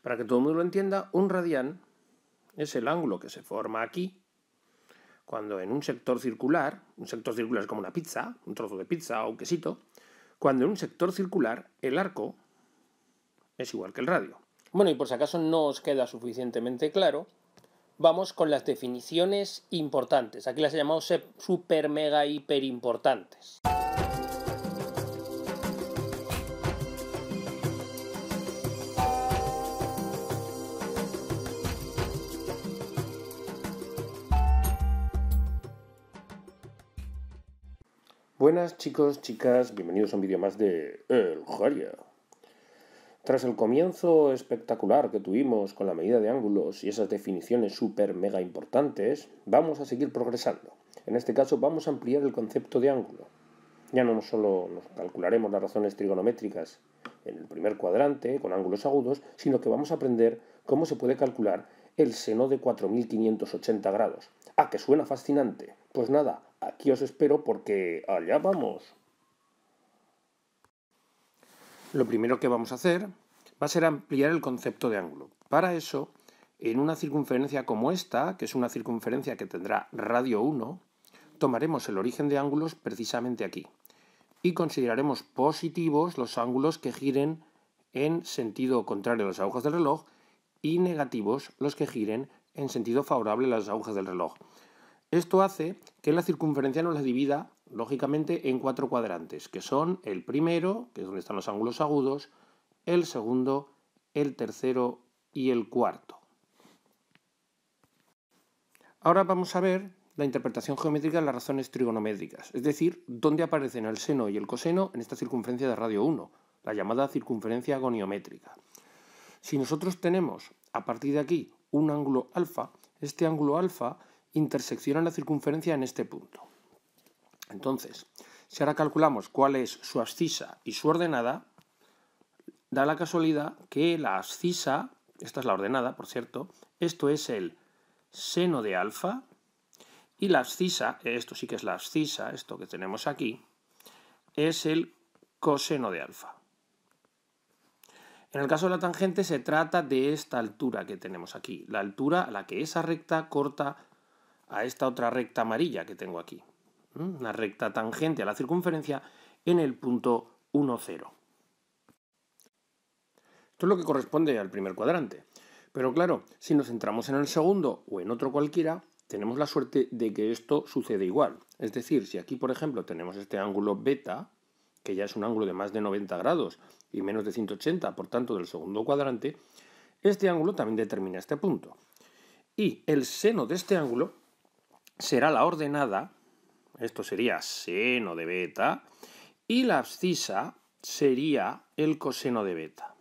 Para que todo el mundo lo entienda, un radián es el ángulo que se forma aquí cuando en un sector circular es como una pizza, un trozo de pizza o un quesito, cuando en un sector circular el arco es igual que el radio. Bueno, y por si acaso no os queda suficientemente claro, vamos con las definiciones importantes. Aquí las he llamado super, mega, hiper importantes. Buenas chicos, chicas, bienvenidos a un vídeo más de El Jaria. Tras el comienzo espectacular que tuvimos con la medida de ángulos y esas definiciones súper mega importantes, vamos a seguir progresando. En este caso vamos a ampliar el concepto de ángulo. Ya no solo nos calcularemos las razones trigonométricas en el primer cuadrante con ángulos agudos, sino que vamos a aprender cómo se puede calcular el seno de 4580 grados. ¡Ah, que suena fascinante! Pues nada, aquí os espero porque allá vamos. Lo primero que vamos a hacer va a ser ampliar el concepto de ángulo. Para eso, en una circunferencia como esta, que es una circunferencia que tendrá radio 1, tomaremos el origen de ángulos precisamente aquí y consideraremos positivos los ángulos que giren en sentido contrario a las agujas del reloj y negativos los que giren en sentido favorable a las agujas del reloj. Esto hace que la circunferencia nos la divida, lógicamente, en 4 cuadrantes, que son el primero, que es donde están los ángulos agudos, el segundo, el tercero y el cuarto. Ahora vamos a ver la interpretación geométrica de las razones trigonométricas, es decir, dónde aparecen el seno y el coseno en esta circunferencia de radio 1, la llamada circunferencia goniométrica. Si nosotros tenemos, a partir de aquí, un ángulo alfa, este ángulo alfa intersecciona la circunferencia en este punto. Entonces, si ahora calculamos cuál es su abscisa y su ordenada, da la casualidad que la abscisa, esta es la ordenada, por cierto, esto es el seno de alfa, y la abscisa, esto sí que es la abscisa, esto que tenemos aquí, es el coseno de alfa. En el caso de la tangente se trata de esta altura que tenemos aquí, la altura a la que esa recta corta a esta otra recta amarilla que tengo aquí. Una recta tangente a la circunferencia en el punto 1, 0. Esto es lo que corresponde al primer cuadrante. Pero claro, si nos centramos en el segundo o en otro cualquiera, tenemos la suerte de que esto sucede igual. Es decir, si aquí, por ejemplo, tenemos este ángulo beta, que ya es un ángulo de más de 90 grados y menos de 180, por tanto, del segundo cuadrante, este ángulo también determina este punto. Y el seno de este ángulo será la ordenada, esto sería seno de beta, y la abscisa sería el coseno de beta.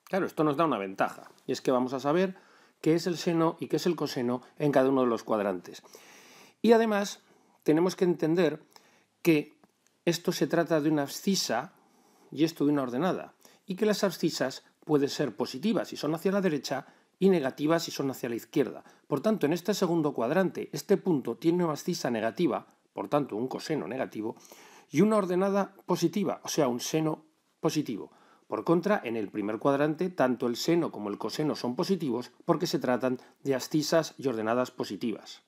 Claro, esto nos da una ventaja, y es que vamos a saber qué es el seno y qué es el coseno en cada uno de los cuadrantes. Y además, tenemos que entender que esto se trata de una abscisa y esto de una ordenada, y que las abscisas pueden ser positivas si son hacia la derecha y negativas si son hacia la izquierda. Por tanto, en este segundo cuadrante, este punto tiene una abscisa negativa, por tanto un coseno negativo, y una ordenada positiva, o sea, un seno positivo. Por contra, en el primer cuadrante, tanto el seno como el coseno son positivos porque se tratan de abscisas y ordenadas positivas.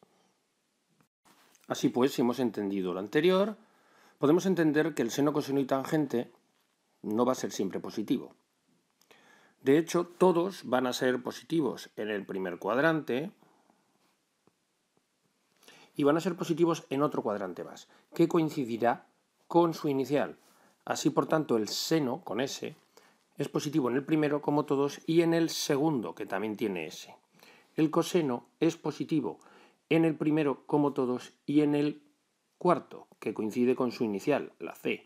Así pues, si hemos entendido lo anterior, podemos entender que el seno, coseno y tangente no va a ser siempre positivo. De hecho, todos van a ser positivos en el primer cuadrante y van a ser positivos en otro cuadrante más, que coincidirá con su inicial. Así, por tanto, el seno, con S, es positivo en el primero, como todos, y en el segundo, que también tiene S. El coseno es positivo en el primero, como todos, y en el cuarto, que coincide con su inicial, la C.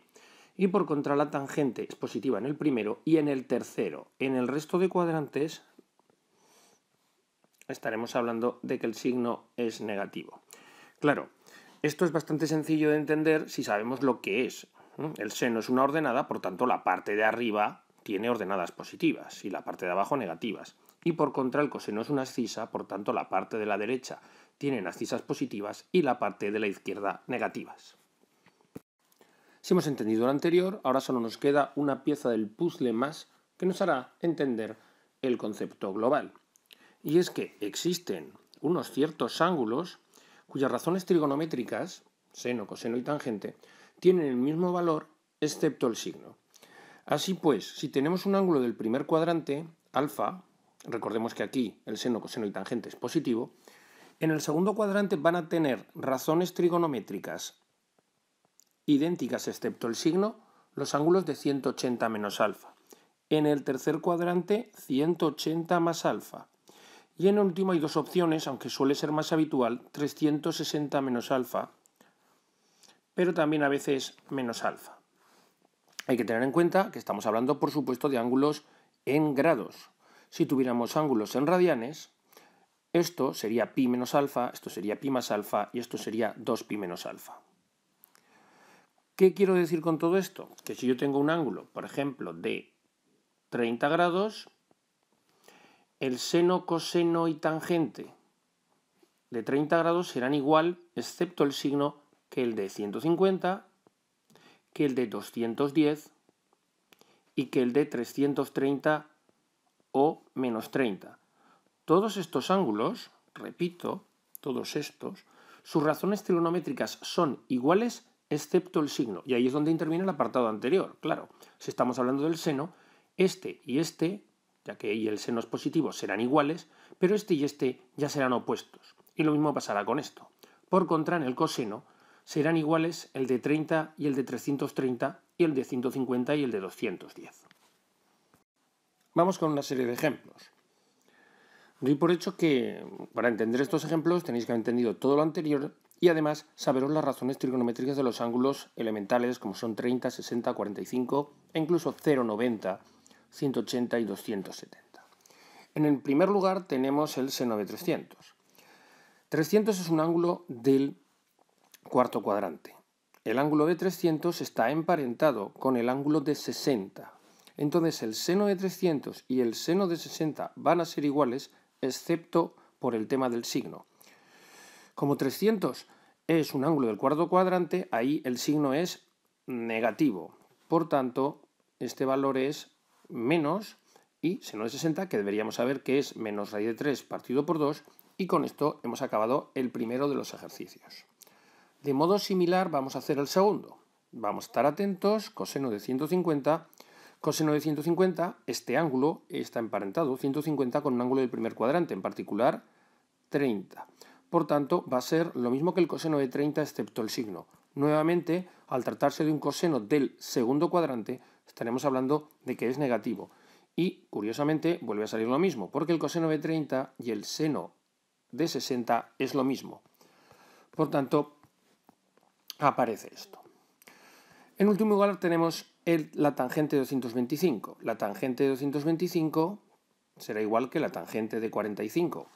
Y por contra la tangente es positiva en el primero y en el tercero. En el resto de cuadrantes estaremos hablando de que el signo es negativo. Claro, esto es bastante sencillo de entender si sabemos lo que es. El seno es una ordenada, por tanto la parte de arriba tiene ordenadas positivas y la parte de abajo negativas. Y por contra el coseno es una abscisa, por tanto la parte de la derecha tiene abscisas positivas y la parte de la izquierda negativas. Si hemos entendido lo anterior, ahora solo nos queda una pieza del puzzle más que nos hará entender el concepto global. Y es que existen unos ciertos ángulos cuyas razones trigonométricas, seno, coseno y tangente, tienen el mismo valor excepto el signo. Así pues, si tenemos un ángulo del primer cuadrante, alfa, recordemos que aquí el seno, coseno y tangente es positivo, en el segundo cuadrante van a tener razones trigonométricas idénticas excepto el signo, los ángulos de 180 menos alfa. En el tercer cuadrante, 180 más alfa. Y en el último hay dos opciones, aunque suele ser más habitual, 360 menos alfa, pero también a veces menos alfa. Hay que tener en cuenta que estamos hablando, por supuesto, de ángulos en grados. Si tuviéramos ángulos en radianes, esto sería pi menos alfa, esto sería pi más alfa y esto sería 2pi menos alfa. ¿Qué quiero decir con todo esto? Que si yo tengo un ángulo, por ejemplo, de 30 grados, el seno, coseno y tangente de 30 grados serán igual, excepto el signo, que el de 150, que el de 210 y que el de 330 o menos 30. Todos estos ángulos, repito, todos estos, sus razones trigonométricas son iguales excepto el signo. Y ahí es donde interviene el apartado anterior. Claro, si estamos hablando del seno, este y este, ya que ahí el seno es positivo, serán iguales, pero este y este ya serán opuestos. Y lo mismo pasará con esto. Por contra, en el coseno serán iguales el de 30 y el de 330 y el de 150 y el de 210. Vamos con una serie de ejemplos. Doy por hecho que para entender estos ejemplos tenéis que haber entendido todo lo anterior y además saberos las razones trigonométricas de los ángulos elementales como son 30, 60, 45 e incluso 0,90, 180 y 270. En el primer lugar tenemos el seno de 300. 300 es un ángulo del cuarto cuadrante. El ángulo de 300 está emparentado con el ángulo de 60. Entonces el seno de 300 y el seno de 60 van a ser iguales excepto por el tema del signo. Como 300 es un ángulo del cuarto cuadrante, ahí el signo es negativo. Por tanto, este valor es menos y seno de 60, que deberíamos saber que es menos raíz de 3 partido por 2, y con esto hemos acabado el primero de los ejercicios. De modo similar vamos a hacer el segundo. Vamos a estar atentos, coseno de 150. Coseno de 150, este ángulo está emparentado, 150, con un ángulo del primer cuadrante, en particular 30. Por tanto, va a ser lo mismo que el coseno de 30 excepto el signo. Nuevamente, al tratarse de un coseno del segundo cuadrante, estaremos hablando de que es negativo. Y, curiosamente, vuelve a salir lo mismo, porque el coseno de 30 y el seno de 60 es lo mismo. Por tanto, aparece esto. En último lugar tenemos la tangente de 225. La tangente de 225 será igual que la tangente de 45.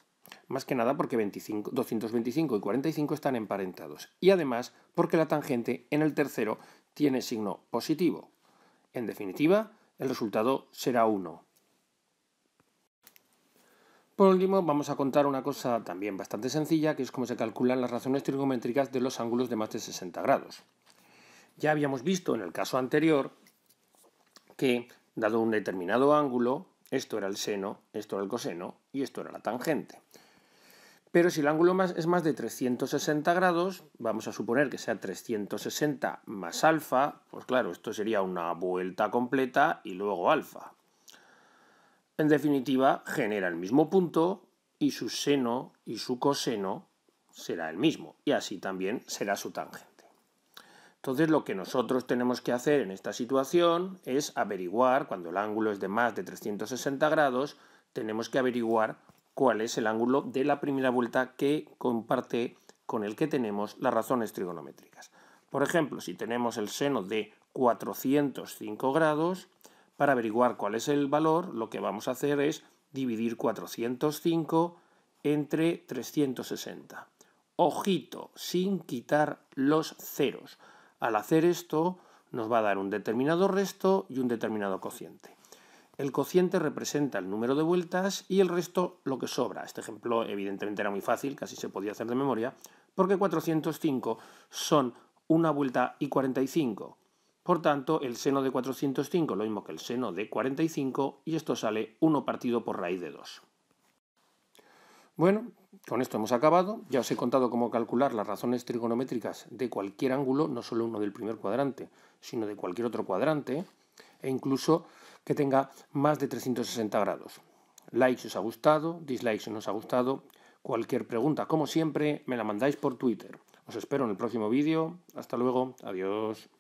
Más que nada porque 225 y 45 están emparentados. Y además porque la tangente en el tercero tiene signo positivo. En definitiva, el resultado será 1. Por último, vamos a contar una cosa también bastante sencilla, que es cómo se calculan las razones trigonométricas de los ángulos de más de 60 grados. Ya habíamos visto en el caso anterior que, dado un determinado ángulo, esto era el seno, esto era el coseno y esto era la tangente. Pero si el ángulo es más de 360 grados, vamos a suponer que sea 360 más alfa, pues claro, esto sería una vuelta completa y luego alfa. En definitiva, genera el mismo punto y su seno y su coseno será el mismo, y así también será su tangente. Entonces lo que nosotros tenemos que hacer en esta situación es averiguar, cuando el ángulo es de más de 360 grados, tenemos que averiguar cuál es el ángulo de la primera vuelta que comparte con el que tenemos las razones trigonométricas. Por ejemplo, si tenemos el seno de 405 grados, para averiguar cuál es el valor, lo que vamos a hacer es dividir 405 entre 360. Ojito, sin quitar los ceros. Al hacer esto nos va a dar un determinado resto y un determinado cociente. El cociente representa el número de vueltas y el resto lo que sobra. Este ejemplo evidentemente era muy fácil, casi se podía hacer de memoria, porque 405 son una vuelta y 45. Por tanto, el seno de 405 es lo mismo que el seno de 45 y esto sale 1 partido por raíz de 2. Bueno, con esto hemos acabado. Ya os he contado cómo calcular las razones trigonométricas de cualquier ángulo, no solo uno del primer cuadrante, sino de cualquier otro cuadrante, e incluso que tenga más de 360 grados. Like si os ha gustado, dislike si no os ha gustado. Cualquier pregunta, como siempre, me la mandáis por Twitter. Os espero en el próximo vídeo. Hasta luego. Adiós.